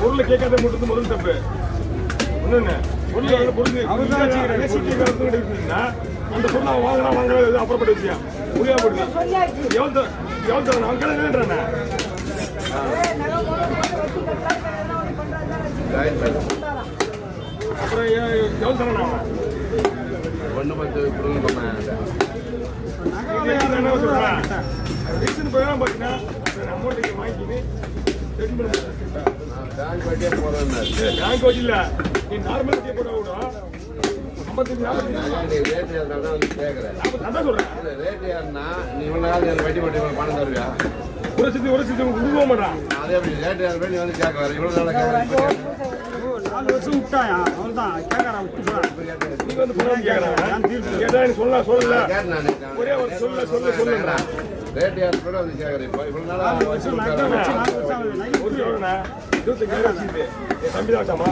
பொருள் கேட்காத மட்டும் முதல் தப்பு ஒண்ணு பொருள் அந்த பொருள் அவன் வாங்கினா அப்புறப்பட்ட விஷயம் புரியா போடுது எவ்வளவு தரணும் அவன் கடை அப்புறம் எவ்வளவு தரணும் அவன் 1.10 என்ன சொல்றேன் போயெல்லாம் பார்த்தீங்கன்னா அமௌண்ட் வாங்கிக்கிட்டு பேங்க் வட்டியே போறேன் பேங்க் வச்சு இல்ல நீ நார்மல் வட்டியே போட விடும் 55 ரேட் வந்து கேட்குறேன் அதான் சொல்றேன் ரேட் ஏறினா நீ இவ்வளோ நாள் வட்டி போட்டு பணம் தருவியா ஒரு சித்தி கொடுக்க மாட்டான் அதே அப்படி ரேட் ஏற நீ வந்து கேட்க வர இவ்வளோ நாளாக கேட்குறேன் 4 வருஷம் விட்டாயா அவன்தான் கேட்கறான் நீங்க வந்து பணம் கேட்டா நீ சொல்லல ஒரே ஒரு சொல்ல ரேட் ஏற கூட வந்து கேட்குறேன் இப்போ இவ்வளோ நாளாக 4 வருஷம் ஒரு எவ்வளோண்ணா 25 வச்சுது தம்பி தான் வச்சாமா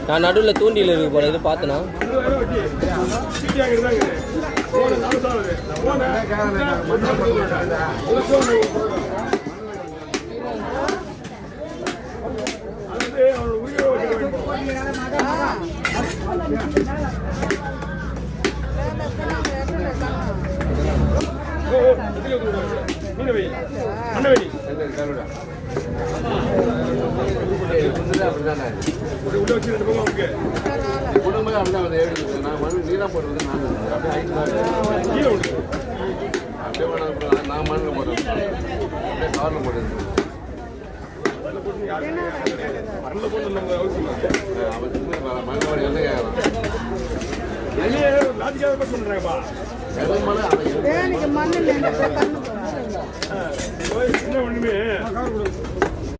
நான் நடுவில் தூண்டியில் இருக்கு போல இது பார்த்தனா குடும்பம் அப்படிதான் நான் மண் நீதான் போடுறது நான் அப்படியே அப்படியே நான் மண்ணில் போடுறது அப்படியே கவரில் போடுறது மண்ணோட என்ன ஒண்ணுமே